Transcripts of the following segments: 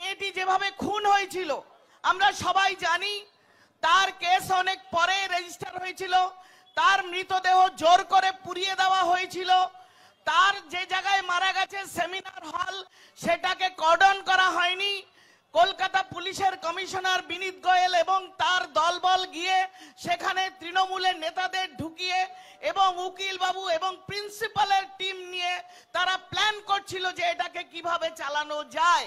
মেয়েটি যেভাবে খুন হয়েছিল আমরা সবাই জানি। তার কেস অনেক পরে রেজিস্টার হয়েছিল, তার মৃতদেহ জোর করে পুড়িয়ে দেওয়া হয়েছিল, তার যে জায়গায় মারা গেছে সেমিনার হল সেটাকে কর্ডন করা হয়নি। কলকাতা পুলিশের কমিশনার বিনীত গোয়েল এবং তার দলবল গিয়ে সেখানে তৃণমূলের নেতাদের ঢুকিয়ে এবং উকিল বাবু এবং প্রিন্সিপালের টিম নিয়ে তারা প্ল্যান করছিল যে এটাকে কিভাবে চালানো যায়,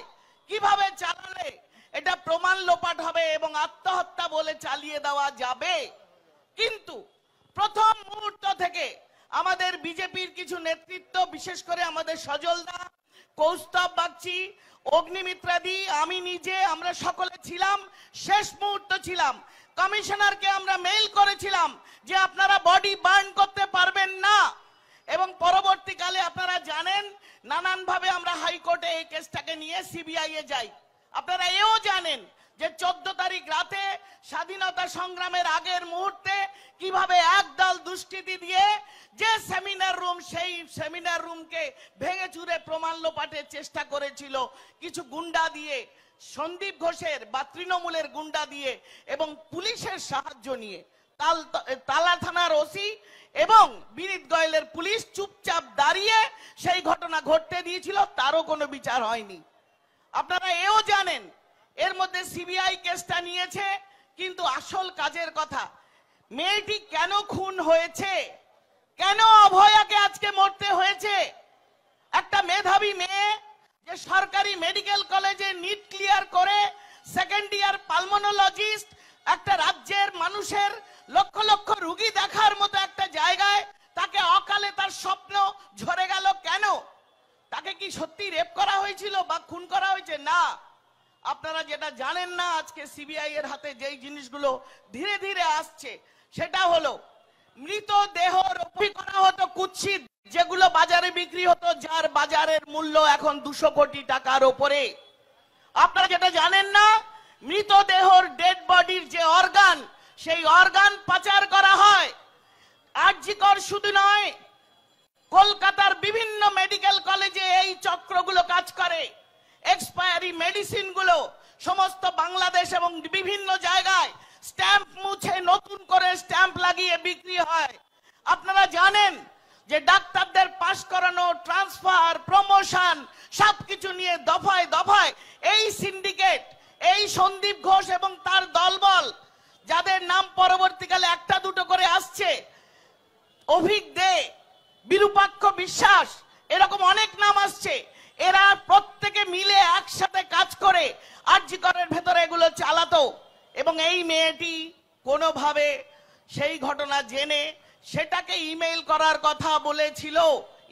কিভাবে চালালে এটা প্রমাণ লোপাট হবে এবং আত্মহত্যা বলে চালিয়ে দেওয়া যাবে। কিন্তু প্রথম মুহূর্ত থেকে আমাদের বিজেপির কিছু নেতৃত্ব, বিশেষ করে আমাদের সজলদা, কৌস্তব বাগচি, অগ্নিমিত্রাদি, আমি নিজে, আমরা সকলে ছিলাম, শেষ মুহূর্ত ছিলাম। কমিশনারকে আমরা মেইল করেছিলাম যে আপনারা বডি বার্ন করতে পারবেন না, এবং পরবর্তীকালে আপনারা জানেন নানানভাবে আমরা হাইকোর্টে এই কেসটাকে নিয়ে সিবিআই এ যাই। আপনারা এও জানেন যে 14 তারিখ রাতে স্বাধীনতা সংগ্রামের আগের মুহূর্তে কিভাবে একদল দুষ্কৃতী দিয়ে যে সেমিনার রুম, সেই সেমিনার রুমকে ভেঙে চুরে প্রমাণ লোপাটের চেষ্টা করেছিল কিছু গুন্ডা দিয়ে, সন্দীপ ঘোষের বা তৃণমূলের গুন্ডা দিয়ে এবং পুলিশের সাহায্য নিয়ে। তালা থানার ওসি এবং বিনীত গোয়েলের পুলিশ চুপচাপ দাঁড়িয়ে সেই ঘটনা ঘটতে দিয়েছিল, তারও কোনো বিচার হয়নি। আপনারা এও জানেন এর মধ্যে সিবিআই কেসটা নিয়েছে, কিন্তু আসল কাজের কথা, মেয়েটি কেন খুন হয়েছে, কেন অভয়াকে আজকে মরতে হয়েছে? একটা মেধাবী মেয়ে যে সরকারি মেডিকেল কলেজে নিট ক্লিয়ার করে সেকেন্ড ইয়ার পালমোনোলজিস্ট, একটা রাজ্যের মানুষের লক্ষ লক্ষ রোগী দেখার মতো একটা জায়গায় তাকে অকালে তার স্বপ্ন ঝরে গেল কেন? তাকে কি সত্যি রেপ করা হয়েছিল বা খুন করা হয়েছে? না। আপনারা যেটা জানেন না, আজকে সিবিআই এর হাতে যেই জিনিসগুলো ধীরে ধীরে আসছে সেটা হলো মৃতদেহ রোপণ করা হতো কুৎসিত, যেগুলো বাজারে বিক্রি হতো, যার বাজারের মূল্য এখন 200 কোটি টাকার উপরে। আপনারা যেটা জানেন না, মৃতদেহর ডেড বডির যে অর্গান, সেই অর্গান পাচার করা হয়। আরজিকর শুধু নয়, কলকাতার বিভিন্ন মেডিকেল কলেজে এই চক্রগুলো কাজ করে। এক্সপায়ারি মেডিসিন গুলো সমস্ত বাংলাদেশ এবং বিভিন্ন জায়গায় স্ট্যাম্প মুছে নতুন করে স্ট্যাম্প লাগিয়ে বিক্রি হয়। আপনারা জানেন যে ডাক্তারদের পাস করানো, ট্রান্সফার, প্রমোশন সবকিছু নিয়ে দফায় দফায় এই সিন্ডিকেট, এই সন্দীপ ঘোষ এবং তার দলবল, যাদের নাম পরবর্তীকালে একটা দুটো করে আসছে, অভিক দে, বিরূপাক্ষ বিশ্বাস, এরকম অনেক নাম আসছে, এরা প্রত্যেকে মিলে একসাথে কাজ করে আরজিকরের ভেতরে এগুলো চালাতো। এবং এই মেয়েটি কোনোভাবে সেই ঘটনা জেনে সেটাকে ইমেইল করার কথা বলেছিল,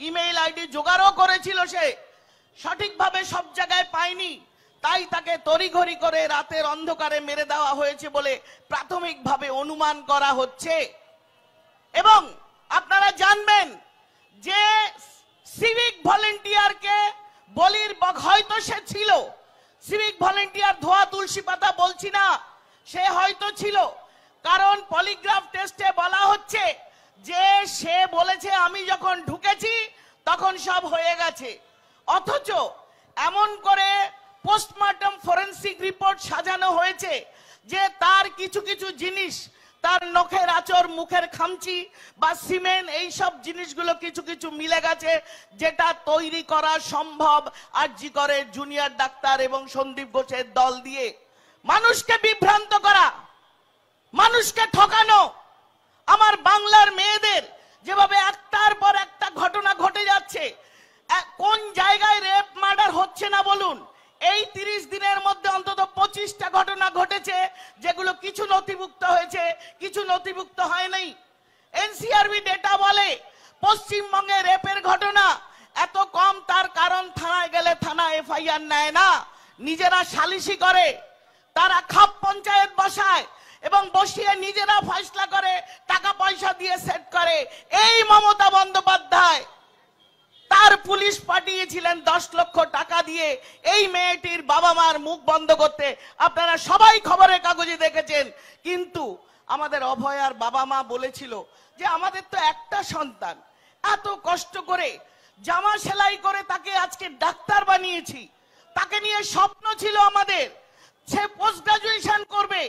ইমেইল আইডি জোগাড়ও করেছিল, সে সঠিকভাবে সব জায়গায় পায়নি, তাই তাকে তড়িঘড়ি করে রাতের অন্ধকারে মেরে দেওয়া হয়েছে বলে প্রাথমিকভাবে অনুমান করা হচ্ছে। এবং আপনারা জানবেন যে সিভিক ভলেন্টিয়ারকে বলির হয়তো সে ছিল, সিভিক ভলেন্টিয়ার ধোয়া তুলসী পাতা বলছি না, সে হয়তো ছিল, কারণ পলিগ্রাফ টেস্টে বলা হচ্ছে যে সে বলেছে আমি যখন ঢুকেছি তখন সব হয়ে গেছে। অথচ এমন করে পোস্টমর্টম ফরেনসিক রিপোর্ট সাজানো হয়েছে যে তার কিছু কিছু জিনিস, তার নখের আঁচড়, মুখের খামচি বা সিমেন্ট, এই সব জিনিসগুলো কিছু কিছু মিলে গেছে, যেটা তৈরি করা সম্ভব আরজিকরের জুনিয়র ডাক্তার এবং সন্দীপ ঘোষের দল দিয়ে। মানুষকে বিভ্রান্ত করা, মানুষকে ঠকানো। আমার বাংলার মেয়েদের যেভাবে একটার পর একটা ঘটনা ঘটে যাচ্ছে, কোন জায়গায় রেপ মার্ডার হচ্ছে না বলুন? এই 30 দিনের মধ্যে অন্তত 25টা ঘটনা ঘটেছে, যেগুলো কিছু নথিভুক্ত হয়েছে, কিছু নথিভুক্ত হয় নাই। এনসিআরবি ডেটা বলে পশ্চিমবঙ্গে রেপের ঘটনা এত কম, তার কারণ থানায় গেলে থানা এফআইআর নেয় না, নিজেরা সালিশি করে, তারা খাপ পঞ্চায়েত বসায় এবং বসিয়ে নিজেরা ফয়সলা করে, টাকা পয়সা দিয়ে সেট করে। এই মমতা বন্দ্যোপাধ্যায় তার পুলিশ পাঠিয়েছিলেন 10 লক্ষ টাকা দিয়ে এই মেয়েটির বাবা মার মুখ বন্ধ করতে। আপনারা সবাই খবরের কাগজে দেখেছেন। কিন্তু আমাদের অভয়ার বাবা মা বলেছিল যে আমাদের তো একটা সন্তান, এত কষ্ট করে জামা সেলাই করে তাকে আজকে ডাক্তার বানিয়েছি, তাকে নিয়ে স্বপ্ন ছিল আমাদের, সে পোস্ট গ্রাজুয়েশন করবে।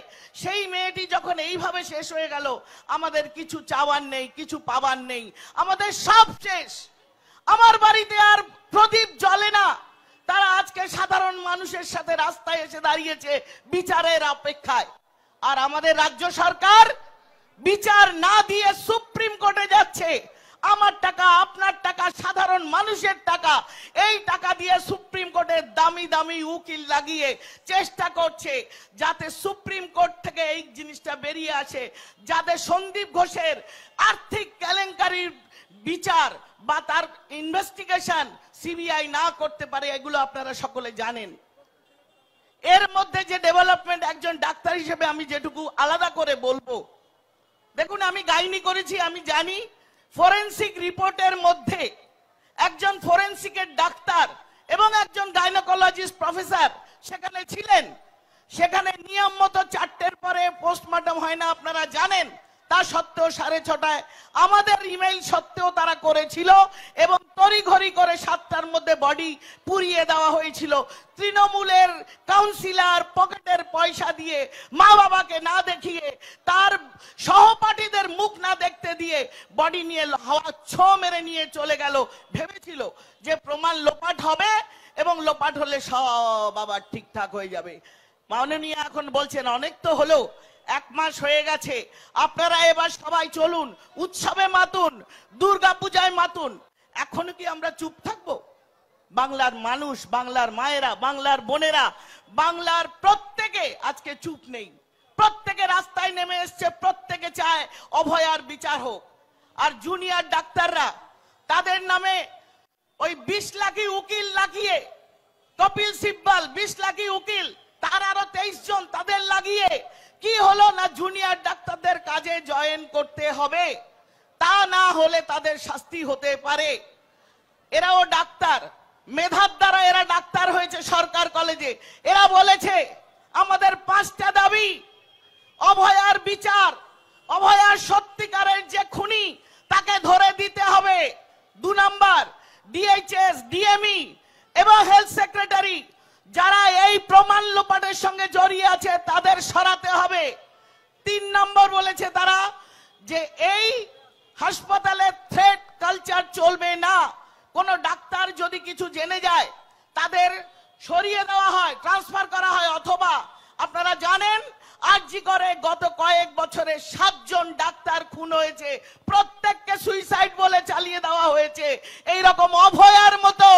সেই মেয়েটি যখন এইভাবে শেষ হয়ে গেল, আমাদের কিছু চাওয়ার নেই, কিছু পাবার নেই, আমাদের সব শেষ। আমার বাড়িতে আর প্রদীপ জ্বলে না। তারা আজকে সাধারণ মানুষের সাথে রাস্তায় এসে দাঁড়িয়েছে বিচারের অপেক্ষায়। আর আমাদের রাজ্য সরকার বিচার না দিয়ে সুপ্রিম কোর্টে যাচ্ছে। আমার টাকা, আপনার টাকা, সাধারণ মানুষের টাকা, এই টাকা দিয়ে সুপ্রিম কোর্টের দামি দামি উকিল লাগিয়ে চেষ্টা করছে যাতে সুপ্রিম কোর্ট থেকে এই জিনিসটা বেরিয়ে আসে, যাতে সন্দীপ ঘোষের আর্থিক কেলেঙ্কারির বিচার বা তার ইনভেস্টিগেশন সিবিআই না করতে পারে। এগুলো আপনারা সকলে জানেন। এর মধ্যে যে ডেভেলপমেন্ট, একজন ডাক্তার হিসেবে আমি যেটুকু আলাদা করে বলবো, দেখুন আমি গাইনি করেছি, আমি জানি ফরেনসিক রিপোর্টের মধ্যে একজন ফরেনসিকের ডাক্তার এবং একজন গাইনোকোলজিস্ট প্রফেসর সেখানে ছিলেন। সেখানে নিয়ম মতো 4টের পরে পোস্টমর্টম হয় না, আপনারা জানেন। তা সত্ত্বেও 6:30 আমাদের ইমেইল সত্ত্বেও তারা করেছিল এবং তড়িঘড়ি করে 7টার মধ্যে বডি পুড়িয়ে দেওয়া হয়েছিল। তৃণমূলের কাউন্সিলর পকেটের পয়সা দিয়ে, মা বাবাকে না দেখিয়ে, তার সহপাঠীদের মুখ না দেখতে দিয়ে বডি নিয়ে হাওয়া ছো মেরে নিয়ে চলে গেল। ভেবেছিল যে প্রমাণ লোপাট হবে এবং লোপাট হলে সব আবার ঠিকঠাক হয়ে যাবে। মাননীয় এখন বলছেন অনেক তো হলো, 1 মাস হয়ে গেছে, আপনারা এবার সবাই চলুন, উৎসবে মাতুন, দুর্গা পূজায় মাতুন। এখনো কি আমরা চুপ থাকবো? বাংলার মানুষ, বাংলার মায়েরা, বাংলার বোনেরা, বাংলার প্রত্যেকে আজকে চুপ নেই। প্রত্যেকে রাস্তায় নেমে এসছে, প্রত্যেকে চায় অভয়ার বিচার হোক। আর জুনিয়র ডাক্তাররা, তাদের নামে ওই 20 লাখি উকিল লাগিয়ে, কপিল সিব্বল 20 লাখি উকিল, তার আরো 23 জন তাদের লাগিয়ে কি হলো না, জুনিয়র ডাক্তারদের কাজে জয়েন করতে হবে, তা না হলে তাদের শাস্তি হতে পারে। এরাও ডাক্তার, মেধার দ্বারা এরা ডাক্তার হয়েছে সরকার কলেজে। এরা বলেছে আমাদের 5টা দাবি: অভয়ার বিচার, অভয়ার সত্যিকারের যে খুনি তাকে ধরে দিতে হবে। 2 নাম্বার, ডিএইচএস, ডিএমই এবং হেলথ সেক্রেটারি যারা এই প্রমাণ লোপাটের সঙ্গে জড়িয়ে আছে তাদের সরাতে হবে। 3 নম্বর বলেছে তারা যে এই হাসপাতালে থ্রেট কালচার চলবে না। কোন ডাক্তার যদি কিছু জেনে যায় তাদের সরিয়ে দেওয়া হয়, ট্রান্সফার করা হয়, অথবা আপনারা জানেন আরজি করে গত কয়েক বছরে 7 জন ডাক্তার খুন হয়েছে, প্রত্যেককে সুইসাইড বলে চালিয়ে দেওয়া হয়েছে। এই রকম অভয়ার মতো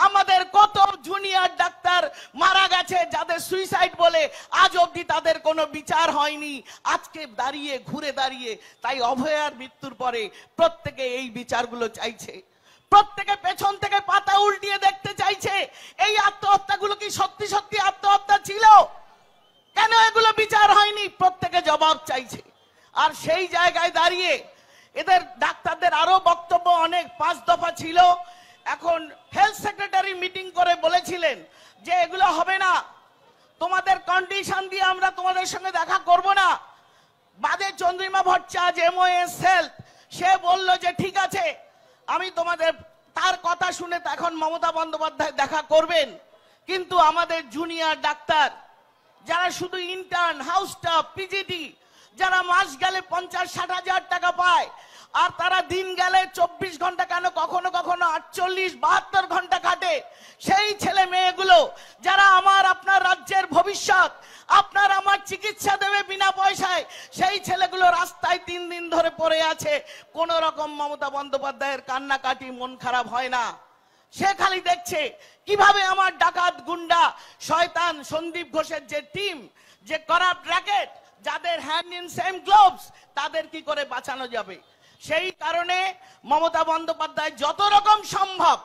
আমাদের কত জুনিয়র ডাক্তার মারা গেছে যাদের সুইসাইড বলে আজ অবধি তাদের কোনো বিচার হয়নি। আজকে দাঁড়িয়ে ঘুরে দাঁড়িয়ে তাই অভয়ার মৃত্যুর পরে প্রত্যেকে এই বিচারগুলো চাইছে, প্রত্যেকে পেছন থেকে পাতা উল্টিয়ে দেখতে চাইছে এই আত্মহত্যাগুলো কি সত্যি সত্যি আত্মহত্যা ছিল, কেন এগুলো বিচার হয়নি, প্রত্যেকে জবাব চাইছে। আর সেই জায়গায় দাঁড়িয়ে এদের ডাক্তারদের আরো বক্তব্য অনেক, 5 দফা ছিল। এখন হেলথ সেক্রেটারি মিটিং করে বলেছিলেন যে এগুলো হবে না, তোমাদের কন্ডিশন দিয়ে আমরা তোমাদের সঙ্গে দেখা করব না। বাদে চন্দ্রিমা ভট্টাচার্য এমওএস হেলথ, সে বলল যে ঠিক আছে আমি তোমাদের, তার কথা শুনে এখন মমতা বন্দ্যোপাধ্যায় দেখা করবেন। কিন্তু আমাদের জুনিয়র ডাক্তার যারা শুধু ইন্টার্ন, হাউস স্টাফ, পিজিটি, যারা মাস গেলে 50-60 হাজার টাকা পায়, আর তারা দিন গেলে 24 ঘন্টা কেন কখনো কখনো 48-72 ঘন্টা কাটে, সেই ছেলে মেয়েগুলো যারা আমার আপনার রাজ্যের ভবিষ্যৎ, আপনার আমার চিকিৎসা দেবে বিনা পয়সায়, সেই ছেলেগুলো রাস্তায় 3 দিন ধরে পড়ে আছে। কোন রকম মমতা বন্দ্যোপাধ্যায়ের কান্নাকাটি মন খারাপ হয় না। সে খালি দেখছে কিভাবে আমার ডাকাত, গুন্ডা, শয়তান সন্দীপ ঘোষের যে টিম, যে করাপ্ট র্যাকেট, যাদের হ্যান্ড ইন সেম গ্লোভস, তাদের কি করে বাঁচানো যাবে। সেই কারণে মমতা বন্দ্যোপাধ্যায় যত রকম সম্ভব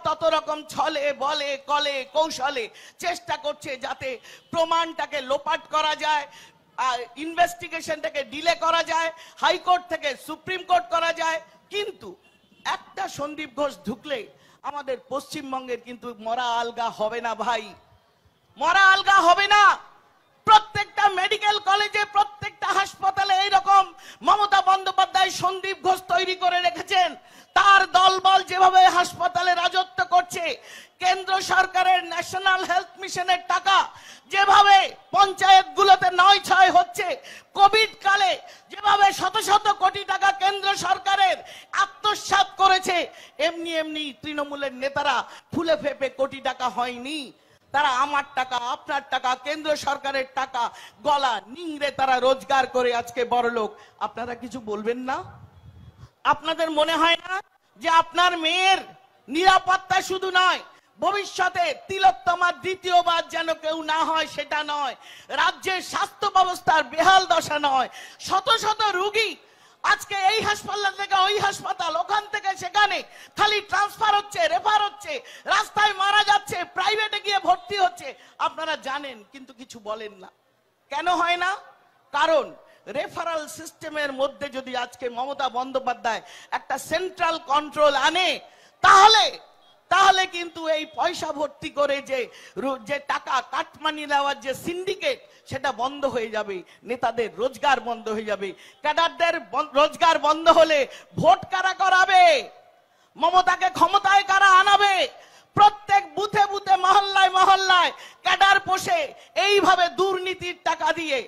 তত রকম ছলে বলে কলে কৌশলে চেষ্টা করছে যাতে প্রমাণটাকে লোপাট করা যায়, ইনভেস্টিগেশনটাকে ডিলে করা যায়, হাইকোর্ট থেকে সুপ্রিম কোর্ট করা যায়। কিন্তু একটা সন্দীপ ঘোষ ঢুকলে আমাদের পশ্চিমবঙ্গের কিন্তু মরা আলগা হবে না ভাই, মরা আলগা হবে না। প্রত্যেকটা মেডিকেল কলেজে, প্রত্যেকটা হাসপাতালে এইরকম মমতা বন্দ্যোপাধ্যায় সন্দীপ ঘোষ তৈরি করে রেখেছেন। তার দলবল যেভাবে হাসপাতালে রাজত্ব করছে, কেন্দ্র সরকারের ন্যাশনাল হেলথ মিশনের টাকা যেভাবে পঞ্চায়েতগুলোতে ৯/৬ হচ্ছে, কোভিড কালে যেভাবে শত শত কোটি টাকা কেন্দ্র সরকারের আত্মসাৎ করেছে, এমনি এমনি তৃণমূলের নেতারা ফুলে ফেপে কোটি টাকা হয়নি। তারা আমার টাকা, আপনার টাকা, কেন্দ্র সরকারের টাকা গলা নিংড়ে তারা রোজগার করে আজকে বড়লোক। আপনারা কিছু বলবেন না? আপনাদের মনে হয় না যে আপনার মেয়ের নিরাপত্তা শুধু নয়, ভবিষ্যতে তিলোত্তমার দ্বিতীয়বার যেন কেউ না হয় সেটা নয়, রাজ্যের স্বাস্থ্য ব্যবস্থার বেহাল দশা নয়, শত শত রোগী আজকে এই হাসপাতাল থেকে ওই হাসপাতাল, ওখান থেকে সেখানে খালি ট্রান্সফার হচ্ছে, রেফার হচ্ছে, রাস্তায় মারা যাচ্ছে, প্রাইভেটে গিয়ে ভর্তি হচ্ছে। আপনারা জানেন কিন্তু কিছু বলেন না। কেন হয় না? কারণ রেফারাল সিস্টেমের মধ্যে যদি আজকে মমতা বন্দ্যোপাধ্যায় একটা সেন্ট্রাল কন্ট্রোল আনে, তাহলে কিন্তু এই পয়সা ভর্তি করে যে টাকা কাটমানি নেওয়ার যে সিন্ডিকেট, সেটা বন্ধ হয়ে যাবে। নেতাদের রোজগার বন্ধ হয়ে যাবে। ক্যাডারদের রোজগার বন্ধ হলে ভোট কারা করাবে? মমতাকে ক্ষমতায় কারা আনাবে? প্রত্যেক বুথে বুথে, মহল্লায় মহল্লায় ক্যাডার পোষে এইভাবে দুর্নীতির টাকা দিয়ে